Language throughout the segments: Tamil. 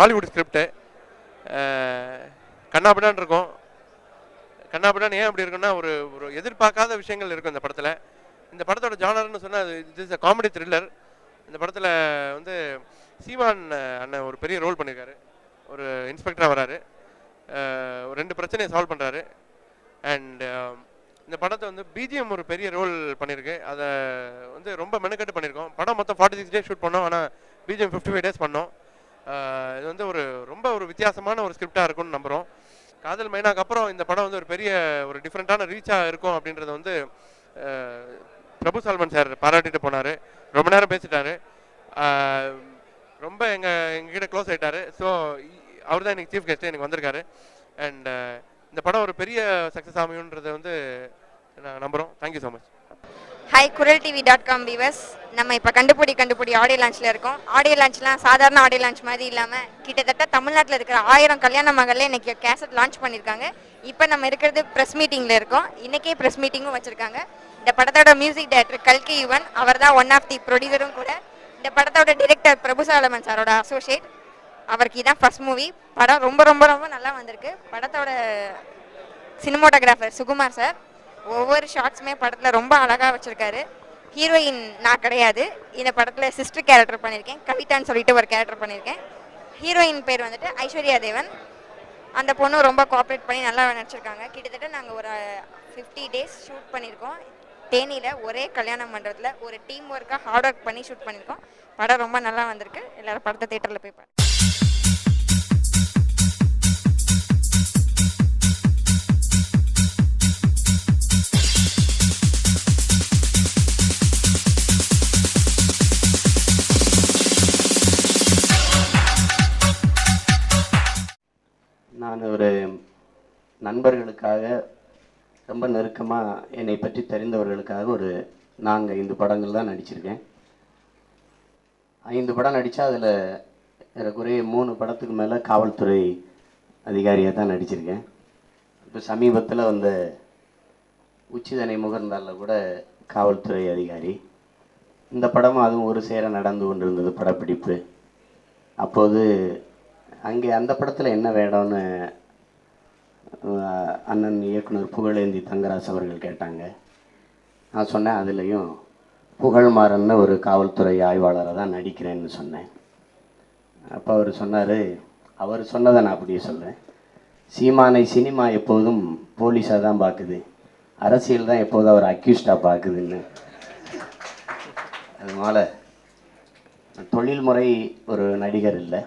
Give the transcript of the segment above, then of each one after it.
Hollywood script. கண்ணாபிடான்னு இருக்கும். கண்ணாபிடான்னு ஏன் அப்படி இருக்குன்னா ஒரு ஒரு எதிர்பார்க்காத விஷயங்கள் இருக்கும் இந்த படத்தில். இந்த படத்தோட ஜானர்னு சொன்னால் இது இஸ் காமெடி த்ரில்லர். இந்த படத்தில் வந்து சீமான் அண்ணன் ஒரு பெரிய ரோல் பண்ணியிருக்காரு. ஒரு இன்ஸ்பெக்டராக வராரு, ஒரு 2 பிரச்சனையை சால்வ் பண்ணுறாரு. அண்ட் இந்த படத்தை வந்து பிஜிஎம் ஒரு பெரிய ரோல் பண்ணியிருக்கு. அதை வந்து ரொம்ப மெனக்கெட்டு பண்ணியிருக்கோம். படம் மொத்தம் 46 டேஸ் ஷூட் பண்ணோம், ஆனால் பிஜிஎம் 55 டேஸ் பண்ணோம். இது வந்து ரொம்ப ஒரு வித்தியாசமான ஒரு ஸ்கிரிப்டாக இருக்கும்னு நம்புகிறோம். காதல் மைனாக்கு அப்புறம் இந்த படம் வந்து ஒரு பெரிய ஒரு டிஃப்ரெண்ட்டான ரீச்சாக இருக்கும் அப்படின்றத வந்து பிரபு சால்மன் சார் பாராட்டிட்டு போனார். ரொம்ப நேரம் பேசிட்டாரு, ரொம்ப எங்ககிட்ட க்ளோஸ் ஆகிட்டார். ஸோ அவர் தான் எனக்கு சீஃப் கெஸ்ட்டு எனக்கு வந்திருக்காரு. அண்ட் இந்த படம் ஒரு பெரிய சக்ஸஸ் ஆகும்ன்றதை வந்து நான் நம்புகிறோம். Thank you so much. Hi kuraltv.com viewers, நம்ம இப்போ கண்டுபிடி ஆடியோ லான்ச்சில் இருக்கோம். ஆடியோ லான்ச்லாம் சாதாரண ஆடியோ லான்ச் மாதிரி இல்லாமல் கிட்டத்தட்ட தமிழ்நாட்டில் இருக்கிற 1000 கல்யாண மகளில் இன்றைக்கி கேசட் லான்ச் பண்ணியிருக்காங்க. இப்போ நம்ம இருக்கிறது ப்ரெஸ் மீட்டிங்கில் இருக்கோம். இன்றைக்கே ப்ரெஸ் மீட்டிங்கும் வச்சுருக்காங்க. இந்த படத்தோட மியூசிக் டைரக்டர் கல்கி யுவன், அவர் தான் ஒன் ஆஃப் தி ப்ரொடியூசரும் கூட. இந்த படத்தோட டிரெக்டர் பிரபு சாலமன் சாரோட அசோசியேட். அவருக்கு இதான் ஃபர்ஸ்ட் மூவி. படம் ரொம்ப ரொம்ப ரொம்ப நல்லா வந்திருக்கு. படத்தோட சினிமோட்டோகிராஃபர் சுகுமார் சார் ஒவ்வொரு ஷார்ட்ஸுமே படத்தில் ரொம்ப அழகாக வச்சுருக்காரு. ஹீரோயின் நான் கிடையாது, இந்த படத்தில் சிஸ்டர் கேரக்டர் பண்ணியிருக்கேன். கவிதான்னு சொல்லிட்டு ஒரு கேரக்டர் பண்ணியிருக்கேன். ஹீரோயின் பேர் வந்துட்டு ஐஸ்வர்யா தேவன். அந்த பொண்ணு ரொம்ப கோஆப்ரேட் பண்ணி நல்லா நடிச்சிருக்காங்க. கிட்டத்தட்ட நாங்கள் ஒரு 50 டேஸ் ஷூட் பண்ணியிருக்கோம். தேனியில் ஒரே கல்யாண மண்டபத்தில் ஒரு டீம் ஒர்க்காக ஹார்ட் ஒர்க் பண்ணி ஷூட் பண்ணியிருக்கோம். படம் ரொம்ப நல்லா வந்திருக்கு. எல்லோரும் படத்தை தேட்டரில் போய் பாருங்க. நான் ஒரு நண்பர்களுக்காக, ரொம்ப நெருக்கமாக என்னை பற்றி தெரிந்தவர்களுக்காக ஒரு 4-5 படங்கள் தான் நடிச்சிருக்கேன். 5 படம் நடித்தா அதில் ஏறக்குறைய 3 படத்துக்கு மேலே காவல்துறை அதிகாரியாக தான் நடிச்சிருக்கேன். இப்போ சமீபத்தில் வந்த உச்சிதனை முகர்ந்தாலில் கூட காவல்துறை அதிகாரி. இந்த படமும் அதுவும் ஒரு சேர நடந்து கொண்டிருந்தது படப்பிடிப்பு. அப்போது அங்கே அந்த படத்தில் என்ன வேணும்னு அண்ணன் இயக்குனர் புகழேந்தி தங்கராஜ் அவர்கள் கேட்டாங்க. நான் சொன்னேன், அதுலேயும் புகழ்மாறன்னு ஒரு காவல்துறை ஆய்வாளரை தான் நடிக்கிறேன்னு சொன்னேன். அப்போ அவர் சொன்னார், அவர் சொன்னதை நான் அப்படியே சொல்கிறேன், சீமானை சினிமா எப்போதும் போலீஸாக தான் பார்க்குது, அரசியல் தான் எப்போதும் அவர் அக்யூஸ்டாக பார்க்குதுன்னு. அதனால் தொழில்முறை ஒரு நடிகர் இல்லை.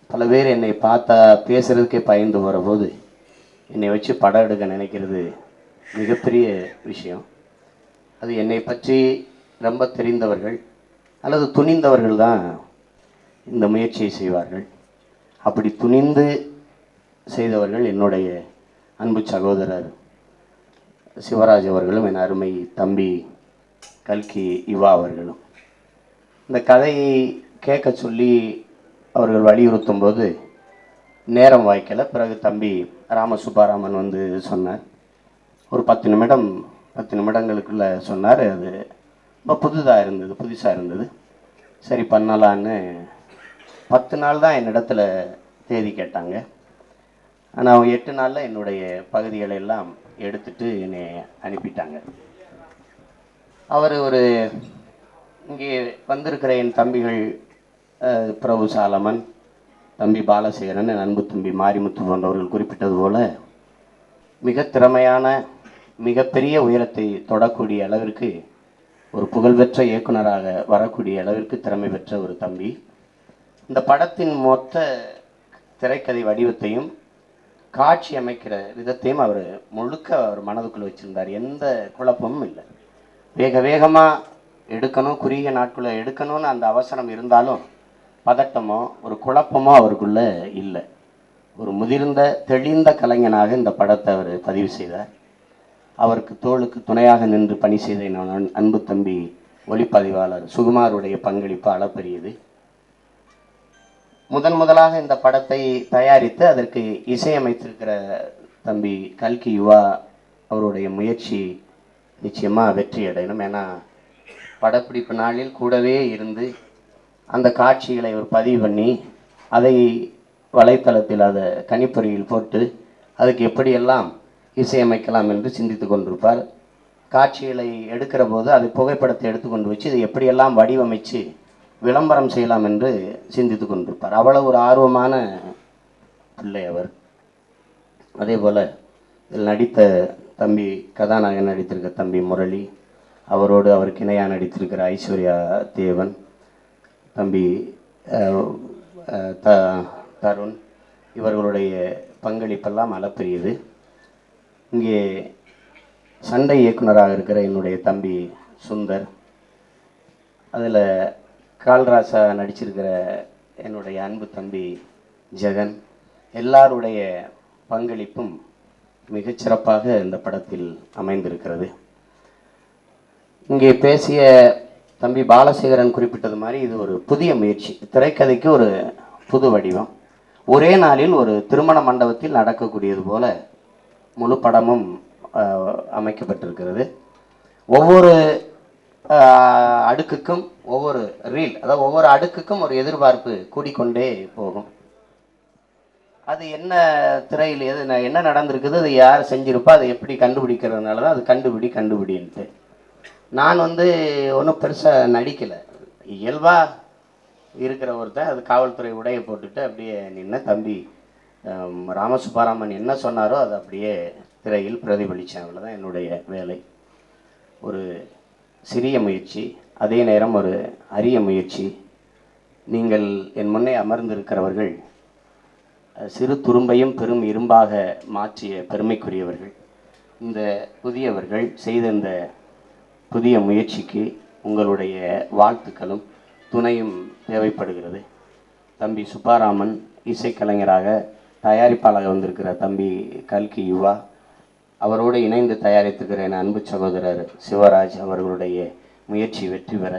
பல பேர் என்னை பார்த்தா பேசுகிறதுக்கே பயந்து போகிறபோது என்னை வச்சு படம் எடுக்க நினைக்கிறது மிகப்பெரிய விஷயம். அது என்னை பற்றி ரொம்ப தெரிந்தவர்கள் அல்லது துணிந்தவர்கள் தான் இந்த முயற்சியை செய்வார்கள். அப்படி துணிந்து செய்தவர்கள் என்னுடைய அன்பு சகோதரர் சிவராஜ் அவர்களும் என் அருமை தம்பி கல்கி யுவா அவர்களும். இந்த கதையை கேட்க சொல்லி அவர்கள் வலியுறுத்தும் போது நேரம் வாய்க்கலை. பிறகு தம்பி ராமசுப்பாராமன் வந்து சொன்னார். ஒரு 10 நிமிடங்களுக்குள்ளே சொன்னார். அது ரொம்ப புதுசாக இருந்தது. சரி பண்ணலான்னு 10 நாள் தான் என்னிடத்துல தேதி கேட்டாங்க. ஆனால் 8 நாளில் என்னுடைய பகுதிகளை எல்லாம் எடுத்துட்டு என்னை அனுப்பிட்டாங்க. அவர் ஒரு இங்கே வந்திருக்கிற என் தம்பிகள் பிரபு சாலமன், தம்பி பாலசேகரன், என் அன்பு தம்பி மாரிமுத்து போன்றவர்கள் குறிப்பிட்டது போல் மிக திறமையான, மிகப்பெரிய உயரத்தை தொடக்கூடிய அளவிற்கு ஒரு புகழ்பெற்ற இயக்குனராக வரக்கூடிய அளவிற்கு திறமை பெற்ற ஒரு தம்பி. இந்த படத்தின் மொத்த திரைக்கதை வடிவத்தையும் காட்சி அமைக்கிற விதத்தையும் அவர் முழுக்க அவர் மனதுக்குள்ளே வச்சுருந்தார். எந்த குழப்பமும் இல்லை. வேகமாக எடுக்கணும், குறுகிய நாட்குள்ளே எடுக்கணும்னு அந்த அவசரம் இருந்தாலும் பதட்டமோ ஒரு குழப்பமோ அவருக்குள்ளே இல்லை. ஒரு முதிர்ந்த தெளிந்த கலைஞனாக இந்த படத்தை அவர் பதிவு செய்தார். அவருக்கு தோளுக்கு துணையாக நின்று பணி செய்த நான் அன்பு தம்பி ஒளிப்பதிவாளர் சுகுமாருடைய பங்களிப்பு அளப்பரியது. முதலாக இந்த படத்தை தயாரித்து அதற்கு இசையமைத்திருக்கிற தம்பி கல்கி யுவா அவருடைய முயற்சி நிச்சயமாக வெற்றி அடையணும். ஏன்னா படப்பிடிப்பு நாளில் கூடவே இருந்து அந்த காட்சிகளை அவர் பதிவு பண்ணி அதை வலைத்தளத்தில் அதை கணிப்பொறியில் போட்டு அதுக்கு எப்படியெல்லாம் இசையமைக்கலாம் என்று சிந்தித்து கொண்டிருப்பார். காட்சிகளை எடுக்கிற போது அது புகைப்படத்தை எடுத்துக்கொண்டு வச்சு இதை எப்படியெல்லாம் வடிவமைச்சு விளம்பரம் செய்யலாம் என்று சிந்தித்து கொண்டிருப்பார். அவ்வளவு ஒரு ஆர்வமான பிள்ளை அவர். அதே போல் இதில் நடித்த தம்பி, கதாநாயகன் நடித்திருக்க தம்பி முரளி, அவரோடு அவருக்கு இணையாக நடித்திருக்கிற ஐஸ்வர்யா தேவன், தம்பி தருண், இவர்களுடைய பங்களிப்பெல்லாம் அளப்பெரியது. இங்கே சண்டை இயக்குனராக இருக்கிற என்னுடைய தம்பி சுந்தர், அதில் கால்ராசா நடிச்சிருக்கிற என்னுடைய அன்பு தம்பி ஜெகன், எல்லாருடைய பங்களிப்பும் மிகச்சிறப்பாக இந்த படத்தில் அமைந்திருக்கிறது. இங்கே பேசிய தம்பி பாலசேகரன் குறிப்பிட்டது மாதிரி இது ஒரு புதிய முயற்சி. திரைக்கதைக்கு ஒரு புது வடிவம். ஒரே நாளில் ஒரு திருமண மண்டபத்தில் நடக்கக்கூடியது போல முழு படமும் அமைக்கப்பட்டிருக்கிறது. ஒவ்வொரு அடுக்குக்கும் ஒவ்வொரு ரீல், அதாவது ஒவ்வொரு அடுக்குக்கும் ஒரு எதிர்பார்ப்பு கூடிக்கொண்டே போகும். அது என்ன திரையில் என்ன நடந்திருக்குது, அது யார் செஞ்சிருப்பா, அதை எப்படி கண்டுபிடிக்கிறதுனால தான் அது கண்டுபிடின்ட்டு. நான் ஒன்றும் பெருசாக நடிக்கலை, இயல்பாக இருக்கிற ஒருத்தன் அது காவல்துறை உடையை போட்டுட்டு அப்படியே நின்று தம்பி ராமசுப்பாராமன் என்ன சொன்னாரோ அதை அப்படியே திரையில் பிரதிபலித்தேன். அவ்வளோதான் என்னுடைய வேலை. ஒரு சிறிய முயற்சி, அதே நேரம் ஒரு அரிய முயற்சி. நீங்கள் என் முன்னே அமர்ந்திருக்கிறவர்கள் சிறு துரும்பையும் பெரும் இரும்பாக மாற்றிய பெருமைக்குரியவர்கள். இந்த புதியவர்கள் செய்த இந்த புதிய முயற்சிக்கு உங்களுடைய வாழ்த்துக்களும் துணையும் தேவைப்படுகிறது. தம்பி சுப்பாராமன் இசைக்கலைஞராக, தயாரிப்பாளராக வந்திருக்கிற தம்பி கல்கி யுவா, அவரோடு இணைந்து தயாரித்திருக்கிற என் அன்பு சகோதரர் சிவராஜ் அவர்களுடைய முயற்சி வெற்றி பெற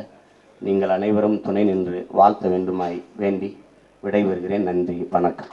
நீங்கள் அனைவரும் துணை நின்று வாழ்த்த வேண்டுமாய் வேண்டி விடைபெறுகிறேன். நன்றி, வணக்கம்.